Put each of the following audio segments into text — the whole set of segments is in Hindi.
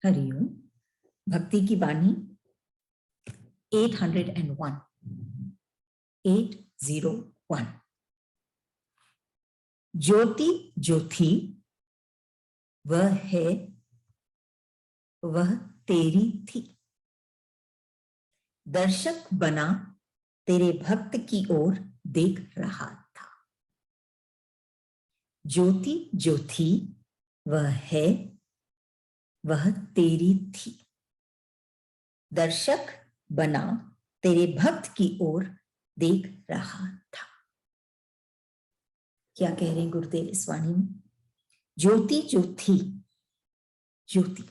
हरिओम। भक्ति की वाणी 801 801। ज्योति जो थी वह है, वह तेरी थी। दर्शक बना तेरे भक्त की ओर देख रहा था। ज्योति जो थी वह है, वह तेरी थी। दर्शक बना तेरे भक्त की ओर देख रहा था। क्या कह रहे हैं गुरुदेव इस वाणी में? ज्योति जो थी, ज्योति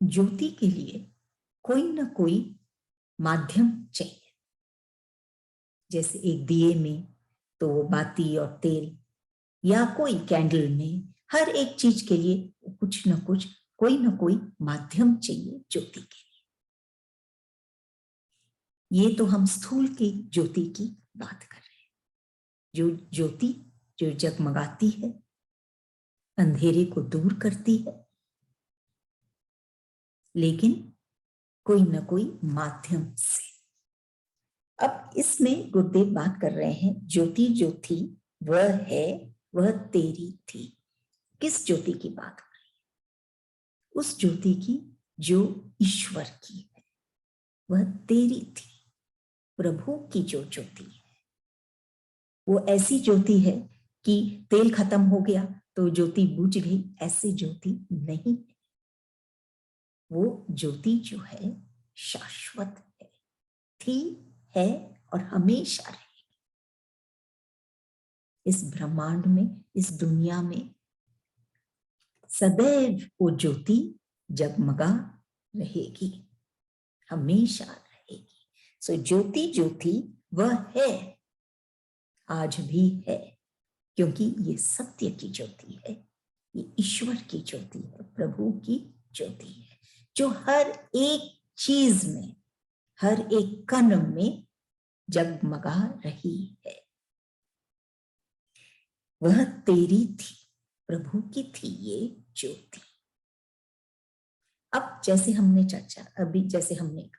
ज्योति के लिए कोई ना कोई माध्यम चाहिए। जैसे एक दिए में तो वो बाती और तेल, या कोई कैंडल में, हर एक चीज के लिए कुछ ना कुछ, कोई ना कोई माध्यम चाहिए ज्योति के लिए। ये तो हम स्थूल की ज्योति की बात कर रहे हैं। जो ज्योति जो जगमगाती है, अंधेरे को दूर करती है, लेकिन कोई ना कोई माध्यम से। अब इसमें गुरुदेव बात कर रहे हैं, ज्योति जो थी वह है, वह तेरी थी। किस ज्योति की बात हो रही है? उस ज्योति की जो ईश्वर की है, वह तेरी थी। प्रभु की जो ज्योति है वो ऐसी ज्योति है कि तेल खत्म हो गया तो ज्योति बुझ गई, ऐसी ज्योति नहीं है। वो ज्योति जो है शाश्वत है, थी, है और हमेशा रहेगी। इस ब्रह्मांड में, इस दुनिया में सदैव वो ज्योति जगमगा रहेगी, हमेशा रहेगी। सो ज्योति जो थी वह है, आज भी है, क्योंकि ये सत्य की ज्योति है, ये ईश्वर की ज्योति है, प्रभु की ज्योति है, जो हर एक चीज में, हर एक कण में जगमगा रही है। वह तेरी थी, प्रभु की थी ये ज्योति। अब जैसे हमने चर्चा, अभी जैसे हमने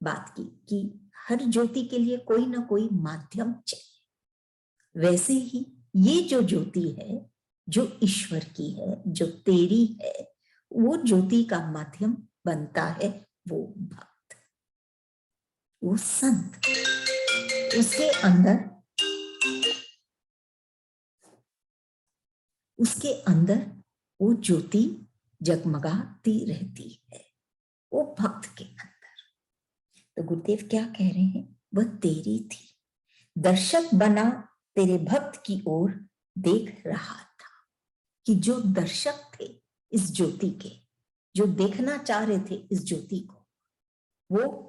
बात की कि हर ज्योति के लिए कोई ना कोई माध्यम चाहिए, वैसे ही ये जो ज्योति है, जो ईश्वर की है, जो तेरी है, वो ज्योति का माध्यम बनता है वो भक्त, वो संत। उसके अंदर वो ज्योति जगमगाती रहती है, वो भक्त के अंदर। तो गुरुदेव क्या कह रहे हैं? वह तेरी थी, दर्शक बना तेरे भक्त की ओर देख रहा था। कि जो दर्शक थे इस ज्योति के, जो देखना चाह रहे थे इस ज्योति को, वो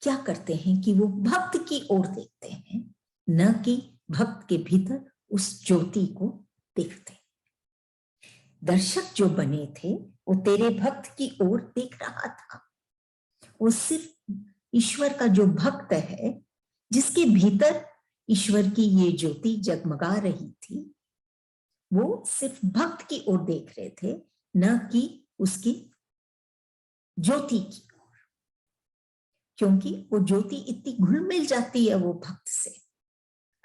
क्या करते हैं कि वो भक्त की ओर देखते हैं, न कि भक्त के भीतर उस ज्योति को देखते। दर्शक जो बने थे वो तेरे भक्त की ओर देख रहा था। वो सिर्फ ईश्वर का जो भक्त है, जिसके भीतर ईश्वर की ये ज्योति जगमगा रही थी, वो सिर्फ भक्त की ओर देख रहे थे, न कि उसकी ज्योति की ओर, क्योंकि वो ज्योति इतनी घुल मिल जाती है वो भक्त से,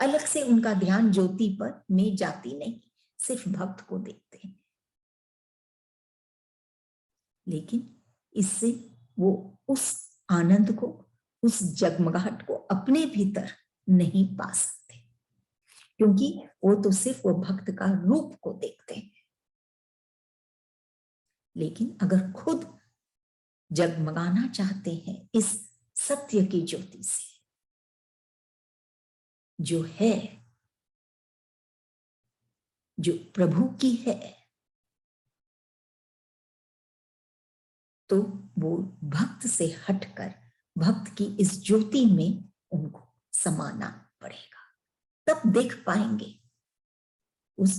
अलग से उनका ध्यान ज्योति पर में जाती नहीं, सिर्फ भक्त को देखते हैं। लेकिन इससे वो उस आनंद को, उस जगमगाहट को अपने भीतर नहीं पा सकते, क्योंकि वो तो सिर्फ वो भक्त का रूप को देखते हैं। लेकिन अगर खुद जगमगाना चाहते हैं इस सत्य की ज्योति से, जो है, जो प्रभु की है, तो वो भक्त से हटकर भक्त की इस ज्योति में उनको समाना पड़ेगा, तब देख पाएंगे उस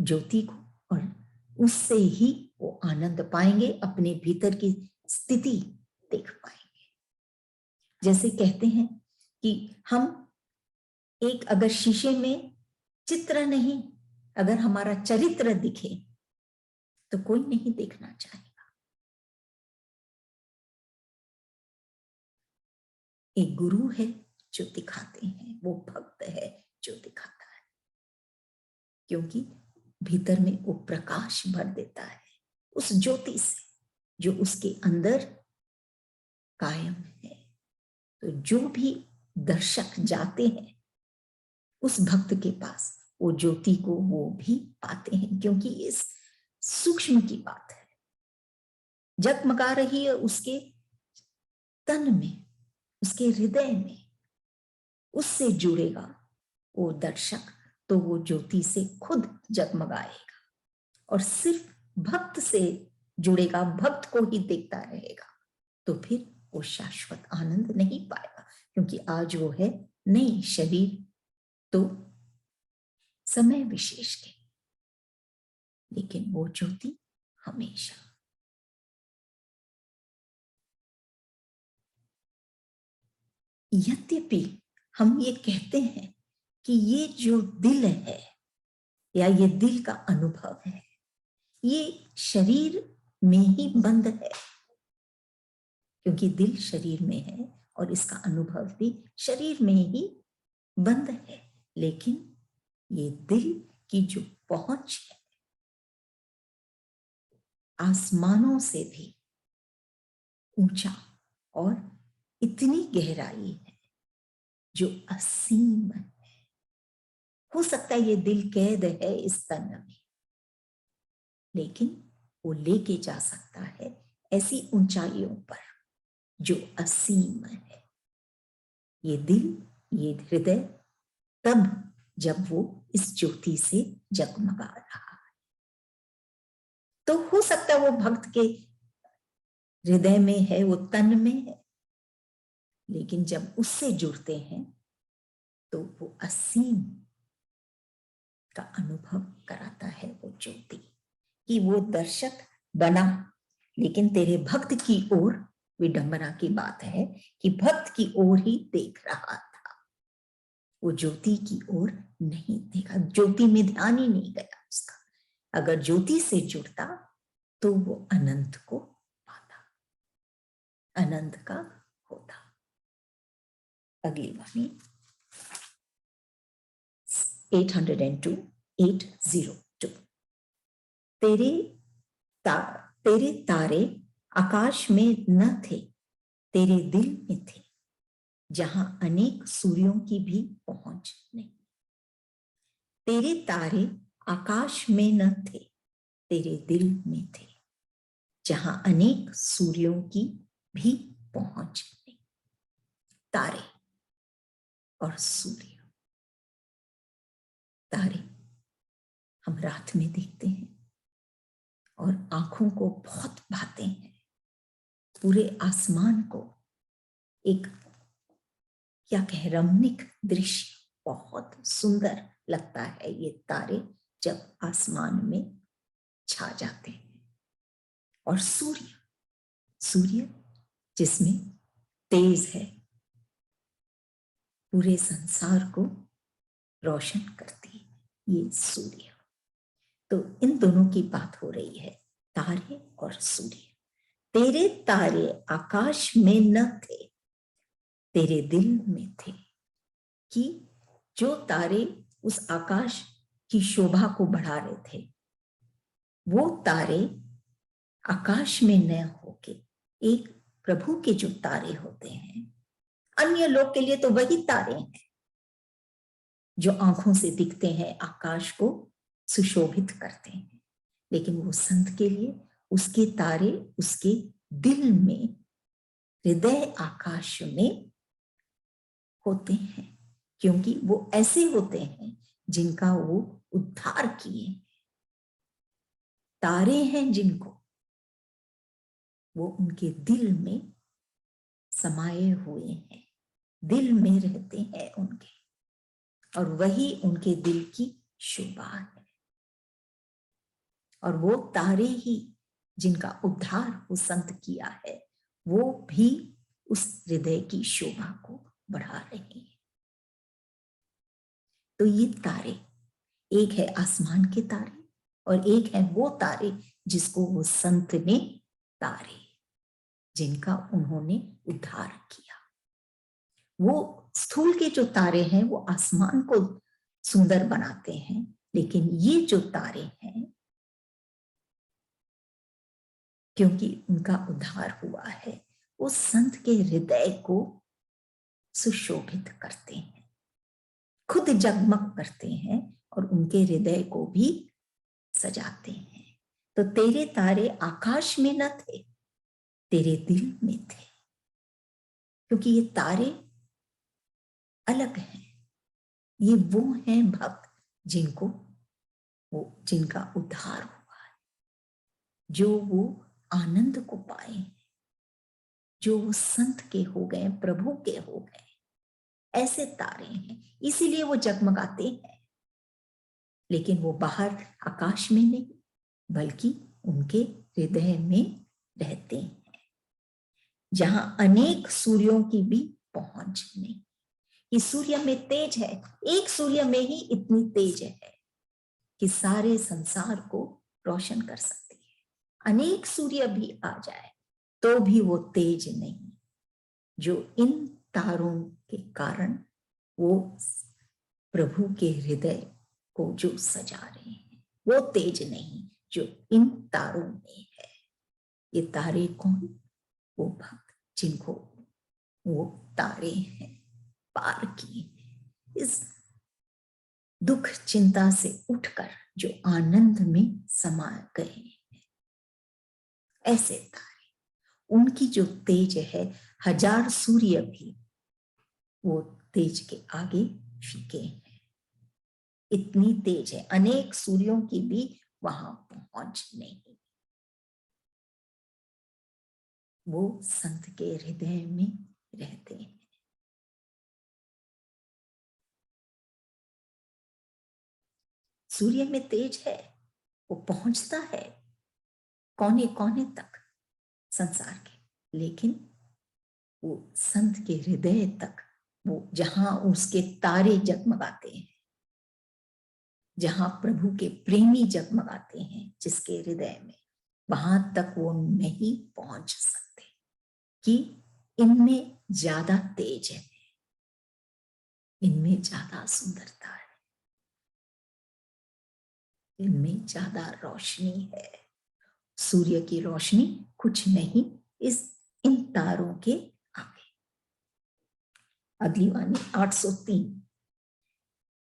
ज्योति को, और उससे ही वो आनंद पाएंगे, अपने भीतर की स्थिति देख पाएंगे। जैसे कहते हैं कि हम एक अगर शीशे में चित्र नहीं, अगर हमारा चरित्र दिखे तो कोई नहीं देखना चाहेगा। एक गुरु है जो दिखाते हैं, वो भक्त है जो दिखाता है, क्योंकि भीतर में वो प्रकाश भर देता है उस ज्योति से जो उसके अंदर कायम है। तो जो भी दर्शक जाते हैं उस भक्त के पास, वो ज्योति को वो भी पाते हैं, क्योंकि इस सूक्ष्म की बात है, जगमगा रही है उसके तन में, उसके हृदय में। उससे जुड़ेगा वो दर्शक तो वो ज्योति से खुद जगमगाएगा, और सिर्फ भक्त से जुड़ेगा, भक्त को ही देखता रहेगा, तो फिर वो शाश्वत आनंद नहीं पाएगा, क्योंकि आज वो है नहीं शरीर तो समय विशेष के, लेकिन वो ज्योति हमेशा। यद्यपि हम ये कहते हैं कि ये जो दिल है या ये दिल का अनुभव है, ये शरीर में ही बंद है, क्योंकि दिल शरीर में है और इसका अनुभव भी शरीर में ही बंद है, लेकिन ये दिल की जो पहुंच है आसमानों से भी ऊंचा और इतनी गहराई है जो असीम है। हो सकता है ये दिल कैद है इस तन में, लेकिन वो लेके जा सकता है ऐसी ऊंचाइयों पर जो असीम है। ये दिल, ये हृदय तब जब वो इस ज्योति से जगमगा रहा है। तो हो सकता है वो भक्त के हृदय में है, वो तन में है, लेकिन जब उससे जुड़ते हैं तो वो असीम का अनुभव कराता है वो ज्योति, कि वो दर्शक बना, लेकिन तेरे भक्त की ओर, विडंबना की बात है कि भक्त की ओर ही देख रहा था, वो ज्योति की ओर नहीं देखा, ज्योति में ध्यान ही नहीं गया उसका। अगर ज्योति से जुड़ता तो वो अनंत को पाता, अनंत का होता। अगली वाणी 802 तेरे तारे आकाश में न थे, तेरे दिल में थे, जहां अनेक सूर्यों की भी पहुंच नहीं। तेरे तारे आकाश में न थे, तेरे दिल में थे, जहां अनेक सूर्यों की भी पहुंच नहीं। तारे और सूर्य, तारे हम रात में देखते हैं और आंखों को बहुत भाते हैं, पूरे आसमान को एक क्या कह रमणीक दृश्य, बहुत सुंदर लगता है ये तारे जब आसमान में छा जाते हैं। और सूर्य, सूर्य जिसमें तेज है, पूरे संसार को रोशन करती है ये सूर्य। तो इन दोनों की बात हो रही है, तारे और सूर्य। तेरे तारे आकाश में न थे, तेरे दिल में थे, कि जो तारे उस आकाश की शोभा को बढ़ा रहे थे, वो तारे आकाश में न होके एक प्रभु के जो तारे होते हैं, अन्य लोग के लिए तो वही तारे हैं जो आंखों से दिखते हैं, आकाश को सुशोभित करते हैं, लेकिन वो संत के लिए उसके तारे उसके दिल में, हृदय आकाश में होते हैं, क्योंकि वो ऐसे होते हैं जिनका वो उद्धार किए। तारे हैं जिनको वो उनके दिल में समाये हुए हैं, दिल में रहते हैं उनके, और वही उनके दिल की शोभा है। और वो तारे ही जिनका उद्धार वो संत किया है, वो भी उस हृदय की शोभा को बढ़ा रहे हैं। तो ये तारे एक है आसमान के तारे और एक है वो तारे जिसको वो संत ने तारे, जिनका उन्होंने उद्धार किया। वो स्थूल के जो तारे हैं वो आसमान को सुंदर बनाते हैं, लेकिन ये जो तारे हैं, क्योंकि उनका उद्धार हुआ है, वो संत के हृदय को सुशोभित करते हैं, खुद जगमग करते हैं और उनके हृदय को भी सजाते हैं। तो तेरे तारे आकाश में न थे, तेरे दिल में थे, क्योंकि ये तारे अलग हैं। ये वो हैं भक्त जिनका उद्धार हुआ है, जो वो आनंद को पाए, जो वो संत के हो गए, प्रभु के हो गए, ऐसे तारे हैं। इसीलिए वो जगमगाते हैं, लेकिन वो बाहर आकाश में नहीं, बल्कि उनके हृदय में रहते हैं, जहां अनेक सूर्यों की भी पहुंच नहीं। इस सूर्य में तेज है, एक सूर्य में ही इतनी तेज है कि सारे संसार को रोशन कर सकती है। अनेक सूर्य भी आ जाए तो भी वो तेज नहीं जो इन तारों के कारण वो प्रभु के हृदय को जो सजा रहे हैं, वो तेज नहीं जो इन तारों में है। ये तारे कौन? वो भक्त जिनको वो तारे हैं पार किए, इस दुख चिंता से उठकर जो आनंद में समा गए हैं, ऐसे तारे, उनकी जो तेज है, 1000 सूर्य भी वो तेज के आगे फीके हैं। इतनी तेज है, अनेक सूर्यों की भी वहां पहुंच नहीं। वो संत के हृदय में रहते हैं। सूर्य में तेज है, वो पहुंचता है कोने कोने तक संसार के, लेकिन वो संत के हृदय तक, वो जहां उसके तारे जगमगाते हैं, जहां प्रभु के प्रेमी जगमगाते हैं जिसके हृदय में, वहां तक वो नहीं पहुंच सकते कि इनमें ज्यादा तेज है, इनमें ज्यादा सुंदरता है, इनमें ज्यादा रोशनी है। सूर्य की रोशनी कुछ नहीं इन तारों के आगे। अगली वाणी 803।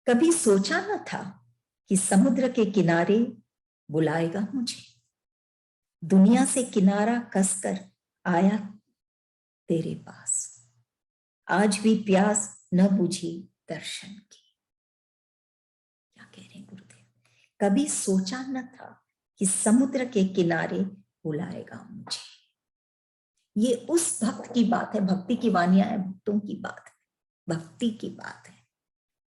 कभी सोचा न था कि समुद्र के किनारे बुलाएगा मुझे, दुनिया से किनारा कसकर आया तेरे पास, आज भी प्यास न बुझी दर्शन की। क्या कह रहे हैं गुरुदेव? कभी सोचा न था कि समुद्र के किनारे बुलाएगा मुझे। ये उस भक्त की बात है, भक्ति की वाणियां है, भक्तों की बात है, भक्ति की बात है,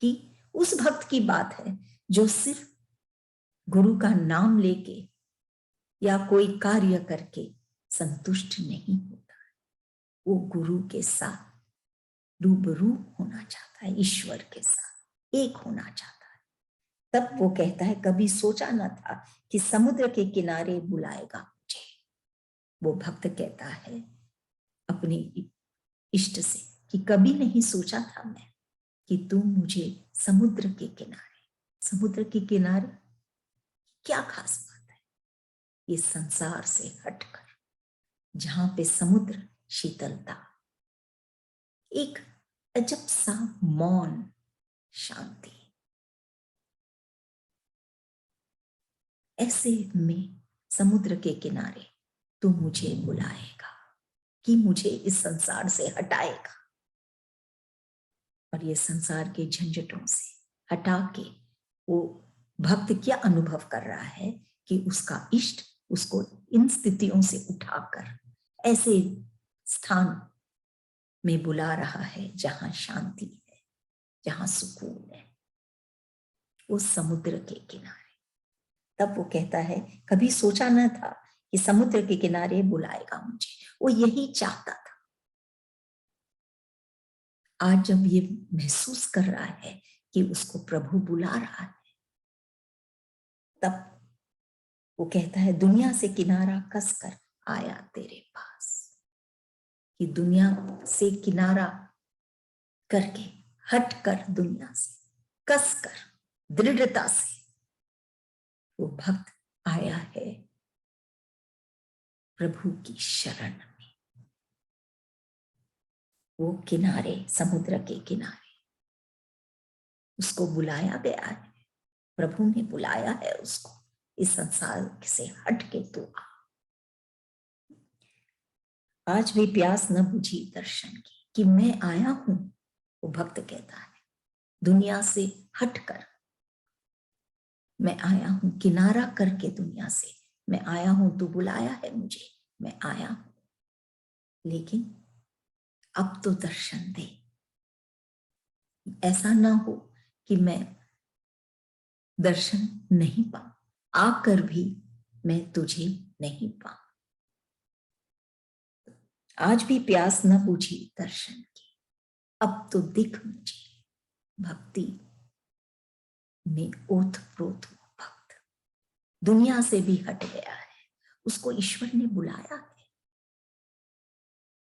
कि उस भक्त की बात है जो सिर्फ गुरु का नाम लेके या कोई कार्य करके संतुष्ट नहीं होता है। वो गुरु के साथ रूबरू होना चाहता है, ईश्वर के साथ एक होना चाहता है। तब वो कहता है कभी सोचा न था कि समुद्र के किनारे बुलाएगा मुझे। वो भक्त कहता है अपने इष्ट से कि कभी नहीं सोचा था मैं कि तुम मुझे समुद्र के किनारे क्या खास बात है, ये संसार से हटकर, जहां पे समुद्र शीतलता, एक अजब सा मौन शांति, ऐसे में समुद्र के किनारे तू मुझे बुलाएगा कि मुझे इस संसार से हटाएगा, और ये संसार के झंझटों से हटा के वो भक्त क्या अनुभव कर रहा है कि उसका इष्ट उसको इन स्थितियों से उठाकर ऐसे स्थान में बुला रहा है जहां शांति है, जहां सुकून है, उस समुद्र के किनारे। तब वो कहता है कभी सोचा न था कि समुद्र के किनारे बुलाएगा मुझे। वो यही चाहता था। आज जब ये महसूस कर रहा है कि उसको प्रभु बुला रहा है, तब वो कहता है दुनिया से किनारा कसकर आया तेरे पास, कि दुनिया से किनारा करके, हट कर दुनिया से, कसकर, दृढ़ता से वो भक्त आया है प्रभु की शरण में। वो किनारे, समुद्र के किनारे उसको बुलाया गया है, प्रभु ने बुलाया है उसको, इस संसार से हट के तू आ। आज भी प्यास न बुझी दर्शन की, कि मैं आया हूं, वो भक्त कहता है दुनिया से हटकर मैं आया हूं, किनारा करके दुनिया से मैं आया हूं, तू बुलाया है मुझे, मैं आया हूं, लेकिन अब तो दर्शन दे। ऐसा ना हो कि मैं दर्शन नहीं पाऊं, आकर भी मैं तुझे नहीं पाऊं। आज भी प्यास न बुझी दर्शन की, अब तो दिख मुझे। भक्ति में ओत प्रोत भक्त दुनिया से भी हट गया है, उसको ईश्वर ने बुलाया है,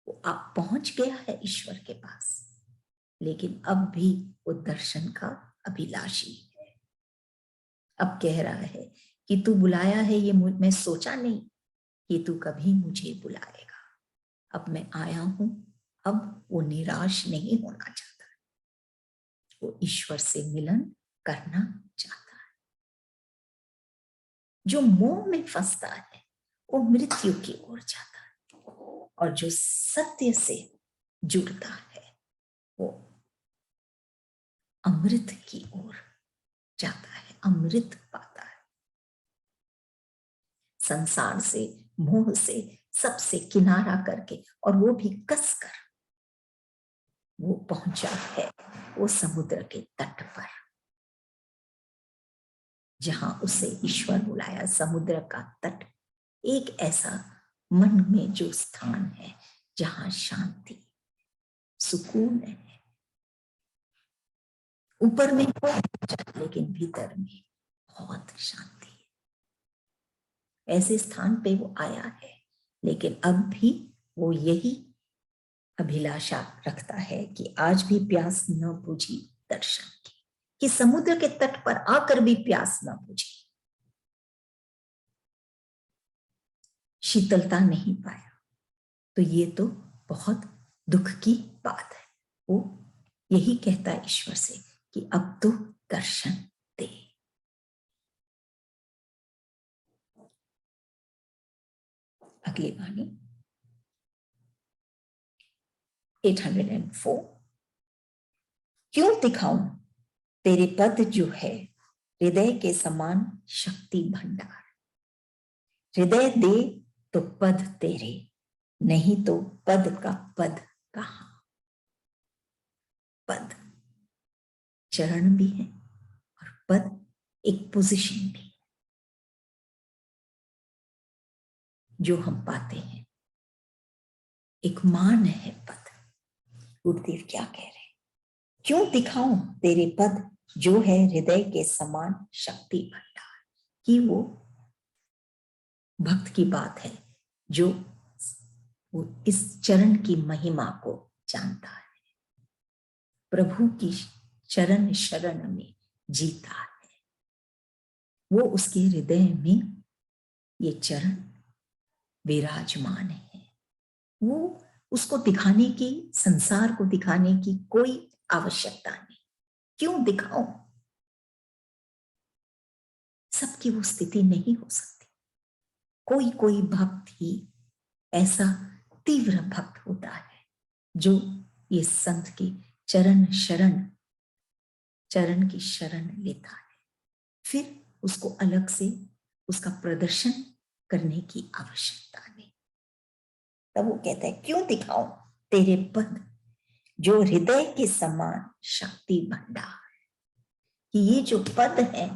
वो आप पहुंच गया है ईश्वर के पास, लेकिन अब भी वो दर्शन का अभिलाषी है। अब कह रहा है कि तू बुलाया है, ये मैं सोचा नहीं कि तू कभी मुझे बुलाएगा। अब मैं आया हूं, अब वो निराश नहीं होना चाहता, वो ईश्वर से मिलन करना चाहता है। जो मोह में फंसता है वो मृत्यु की ओर जाता है, और जो सत्य से जुड़ता है वो अमृत की ओर जाता है, अमृत पाता है। संसार से, मोह से, सबसे किनारा करके, और वो भी कसकर वो पहुंचा है वो समुद्र के तट पर, जहां उसे ईश्वर बुलाया। समुद्र का तट एक ऐसा मन में जो स्थान है जहां शांति, सुकून है। ऊपर में हो लेकिन भीतर में बहुत शांति है। ऐसे स्थान पे वो आया है, लेकिन अब भी वो यही अभिलाषा रखता है कि आज भी प्यास न बुझी दर्शन की, कि समुद्र के तट पर आकर भी प्यास न बुझी, शीतलता नहीं पाया, तो ये तो बहुत दुख की बात है। वो यही कहता है ईश्वर से कि अब तो दर्शन दे। अगली वाणी 804। क्यों दिखाऊं तेरे पद जो है हृदय के समान शक्ति भंडार, हृदय दे तो पद तेरे, नहीं तो पद का पद कहां। पद चरण भी है और पद एक पोजीशन भी जो हम पाते हैं, एक मान है पद। गुरुदेव क्या कह रहे हैं, क्यों दिखाऊं तेरे पद जो है हृदय के समान शक्ति भंडार, कि वो भक्त की बात है जो वो इस चरण की महिमा को जानता है, प्रभु की चरण शरण में जीता है। वो उसके हृदय में ये चरण विराजमान है। वो उसको दिखाने की, संसार को दिखाने की कोई आवश्यकता नहीं। क्यों दिखाऊं, सबकी वो स्थिति नहीं हो सकती। कोई कोई भक्त ही ऐसा तीव्र भक्त होता है जो ये संत की चरण की शरण लेता है, फिर उसको अलग से उसका प्रदर्शन करने की आवश्यकता नहीं। तब वो कहता है क्यों दिखाऊं तेरे पद जो हृदय के समान शक्ति भंडार, कि ये जो पद है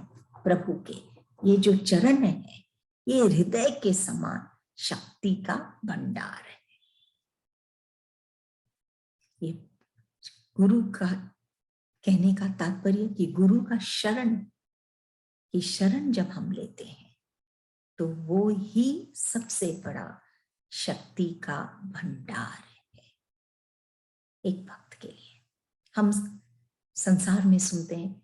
प्रभु के, ये जो चरण है, ये हृदय के समान शक्ति का भंडार है। ये गुरु का कहने का तात्पर्य कि गुरु का शरण कि शरण जब हम लेते हैं तो वो ही सबसे बड़ा शक्ति का भंडार है एक भक्त के लिए। हम संसार में सुनते हैं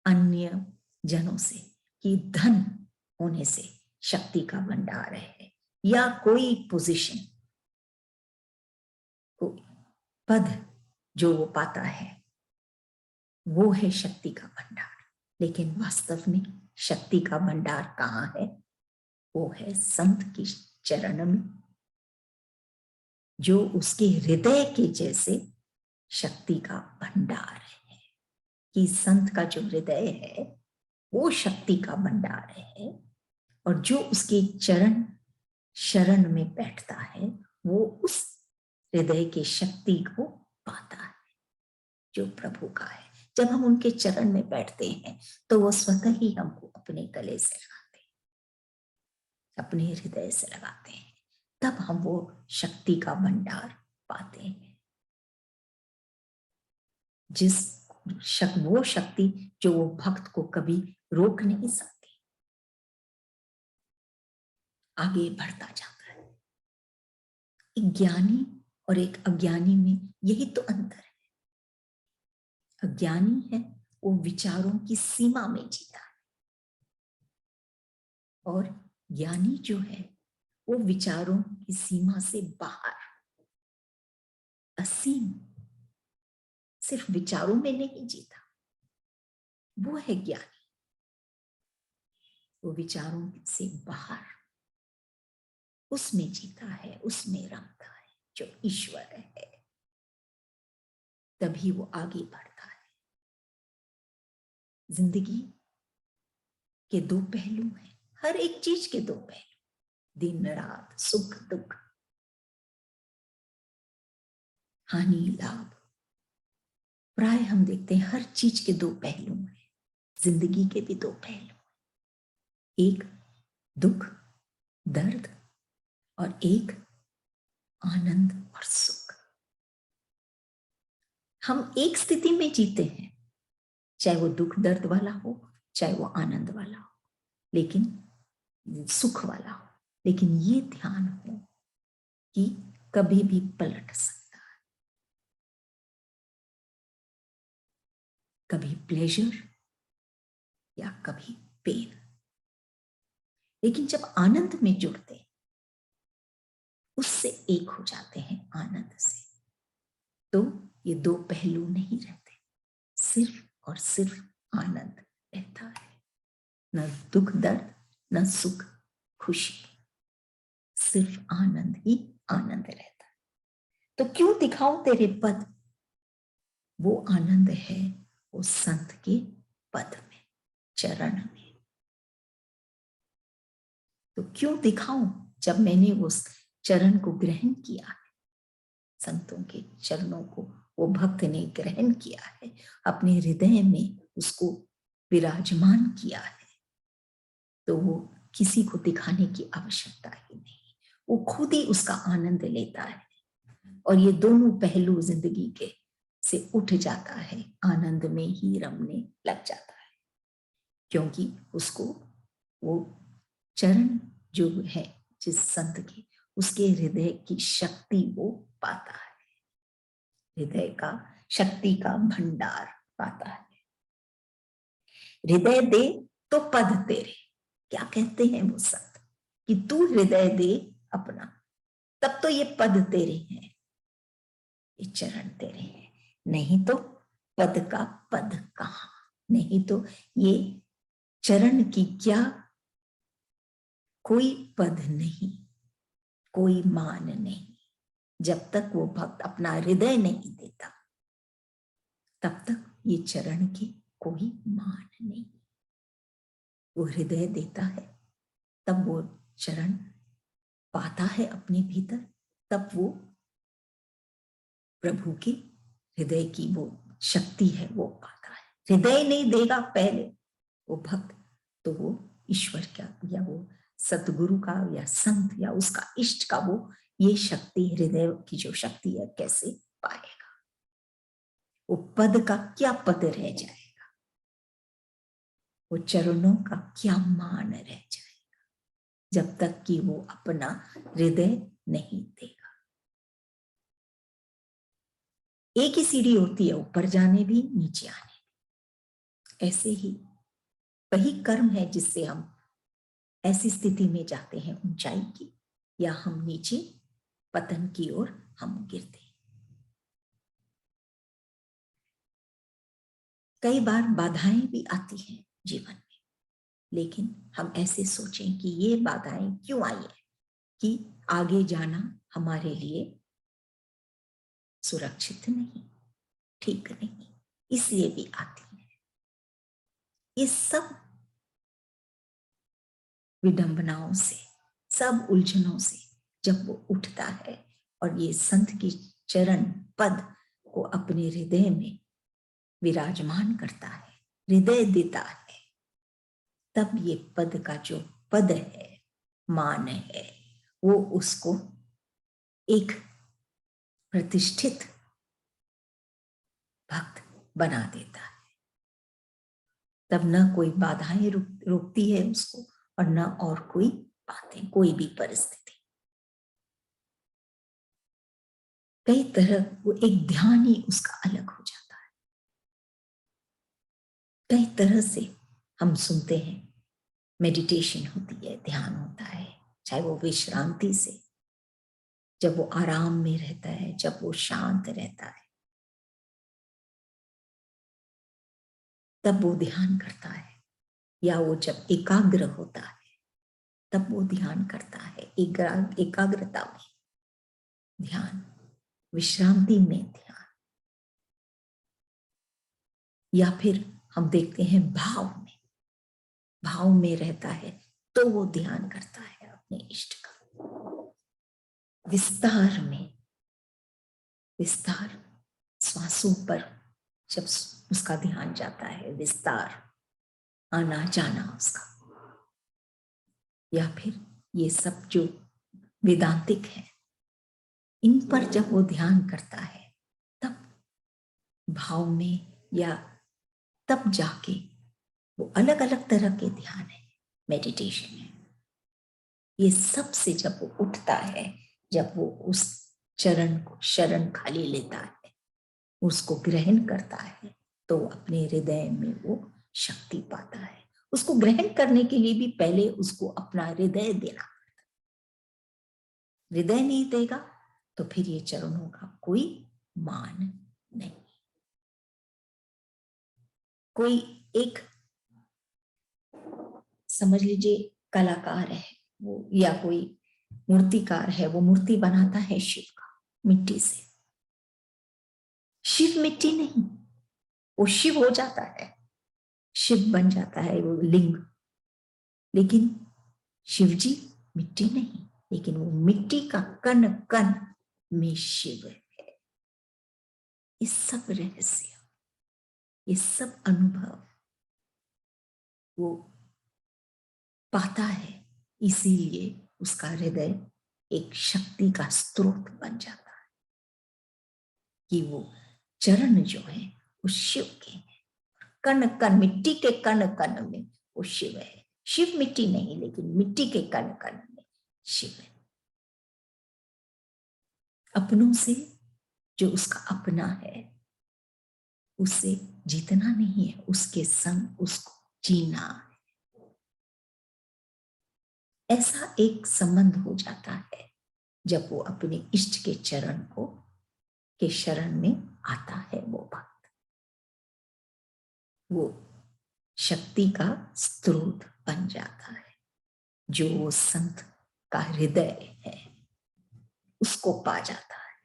अन्य जनों से कि धन होने से शक्ति का भंडार है, या कोई पोजीशन, कोई पद जो वो पाता है वो है शक्ति का भंडार। लेकिन वास्तव में शक्ति का भंडार कहाँ है? वो है संत की चरण में, जो उसके हृदय के जैसे शक्ति का भंडार है। कि संत का जो हृदय है वो शक्ति का भंडार है, और जो उसके चरण शरण में बैठता है वो उस हृदय की शक्ति को पाता है जो प्रभु का है। जब हम उनके चरण में बैठते हैं तो वो स्वतः ही हमको अपने गले से लगाते हैं, अपने हृदय से लगाते हैं, तब हम वो शक्ति का भंडार पाते हैं। वो शक्ति जो वो भक्त को कभी रोक नहीं सकती, आगे बढ़ता जाता है। एक ज्ञानी और एक अज्ञानी में यही तो अंतर है। अज्ञानी है वो विचारों की सीमा में जीता है, और ज्ञानी जो है वो विचारों की सीमा से बाहर असीम, सिर्फ विचारों में नहीं जीता, वो है ज्ञानी। वो विचारों से बाहर उसमें जीता है, उसमें रमता है जो ईश्वर है, तभी वो आगे बढ़ता है। जिंदगी के दो पहलू हैं, हर एक चीज के दो पहलू, दिन रात, सुख दुख, हानि लाभ, प्राय हम देखते हैं हर चीज के दो पहलू हैं। जिंदगी के भी दो पहलू, एक दुख दर्द और एक आनंद और सुख। हम एक स्थिति में जीते हैं, चाहे वो दुख दर्द वाला हो, चाहे वो आनंद वाला हो, लेकिन सुख वाला हो, लेकिन ये ध्यान हो कि कभी भी पलट सकता है। कभी प्लेजर या कभी पेन। लेकिन जब आनंद में जुड़ते हैं, उससे एक हो जाते हैं आनंद से, तो ये दो पहलू नहीं रहते, सिर्फ और सिर्फ आनंद रहता है। न दुख दर्द, न सुख खुशी, सिर्फ आनंद ही आनंद रहता है। तो क्यों दिखाऊं तेरे पद? वो आनंद है वो संत के पद में, चरण में। तो क्यों दिखाऊं? जब मैंने उस चरण को ग्रहण किया है, संतों के चरणों को वो भक्त ने ग्रहण किया है, अपने हृदय में उसको विराजमान किया है, तो वो किसी को दिखाने की आवश्यकता ही नहीं, वो खुद ही उसका आनंद लेता है। और ये दोनों पहलू जिंदगी के से उठ जाता है, आनंद में ही रमने लग जाता है, क्योंकि उसको वो चरण जो है जिस संत के, उसके हृदय की शक्ति वो पाता है, हृदय का शक्ति का भंडार पाता है। हृदय दे तो पद तेरे, क्या कहते हैं वो संत कि तू हृदय दे अपना, तब तो ये पद तेरे हैं, ये चरण तेरे हैं, नहीं तो पद का पद कहां, नहीं तो ये चरण की क्या कोई पद नहीं, कोई मान नहीं। जब तक वो भक्त अपना हृदय नहीं देता, तब तक ये चरण के कोई मान नहीं। वो हृदय देता है, तब वो चरण पाता है अपने भीतर, तब वो प्रभु के हृदय की वो शक्ति है वो पाता है। हृदय नहीं देगा पहले वो भक्त, तो वो ईश्वर का या वो सतगुरु का या संत या उसका इष्ट का वो ये शक्ति, हृदय की जो शक्ति है, कैसे पाएगा? वो पद का क्या पद रह जाएगा? वो चरणों का क्या मान रह जाएगा जब तक कि वो अपना हृदय नहीं देगा। एक ही सीढ़ी होती है, ऊपर जाने भी नीचे आने भी। ऐसे ही वही कर्म है जिससे हम ऐसी स्थिति में जाते हैं ऊंचाई की, या हम नीचे पतन की ओर हम गिरते हैं। कई बार बाधाएं भी आती हैं जीवन में, लेकिन हम ऐसे सोचें कि ये बाधाएं क्यों आई है, कि आगे जाना हमारे लिए सुरक्षित नहीं, ठीक नहीं, इसलिए भी आती है। इस सब विडंबनाओं से, सब उलझनों से जब वो उठता है और ये संत की चरण पद को अपने हृदय में विराजमान करता है, हृदय देता है, तब ये पद का जो पद है, मान है, वो उसको एक प्रतिष्ठित भक्त बना देता है। तब न कोई बाधाएं रोकती है उसको, और न और कोई बातें, कोई भी परिस्थिति। कई तरह वो एक ध्यान ही उसका अलग हो जाता है। कई तरह से हम सुनते हैं मेडिटेशन होती है, ध्यान होता है, चाहे वो विश्रांति से, जब वो आराम में रहता है, जब वो शांत रहता है, तब वो ध्यान करता है। या वो जब एकाग्र होता है तब वो ध्यान करता है। एकाग्रता में ध्यान, विश्रांति में ध्यान, या फिर हम देखते हैं भाव में रहता है तो वो ध्यान करता है अपने इष्ट का। विस्तार श्वासों पर जब उसका ध्यान जाता है, विस्तार, आना जाना उसका, या फिर ये सब जो वेदांतिक है, इन पर जब वो ध्यान करता है, तब भाव में, या तब जाके वो अलग अलग तरह के ध्यान है, मेडिटेशन है। ये सब से जब वो उठता है, जब वो उस शरण खाली लेता है, उसको ग्रहण करता है, तो अपने हृदय में वो शक्ति पाता है। उसको ग्रहण करने के लिए भी पहले उसको अपना हृदय देना पड़ता है। हृदय नहीं देगा तो फिर ये चरणों का कोई मान नहीं। कोई एक समझ लीजिए कलाकार है वो, या कोई मूर्तिकार है, वो मूर्ति बनाता है शिव का मिट्टी से। शिव मिट्टी नहीं, वो शिव हो जाता है, शिव बन जाता है वो लिंग। लेकिन शिवजी मिट्टी नहीं, लेकिन वो मिट्टी का कण कण में शिव है। ये सब रहस्य, ये सब अनुभव वो पाता है, इसीलिए उसका हृदय एक शक्ति का स्रोत बन जाता है, कि वो चरण जो है वो शिव के हैं। कण कण, मिट्टी के कण कण में वो शिव है। शिव मिट्टी नहीं, लेकिन मिट्टी के कण कण में शिव है। अपनों से जो उसका अपना है, उससे जीतना नहीं है, उसके संग उसको जीना है। ऐसा एक संबंध हो जाता है जब वो अपने इष्ट के चरण के शरण में आता है। वो भक्त, वो शक्ति का स्रोत बन जाता है। जो वो संत का हृदय है उसको पा जाता है।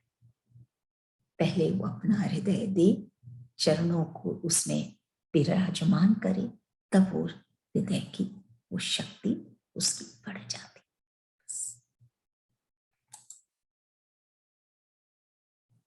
पहले वो अपना हृदय दे, चरणों को उसमें विराजमान करे, तब वो हृदय की वो शक्ति उसकी बढ़ जाती है।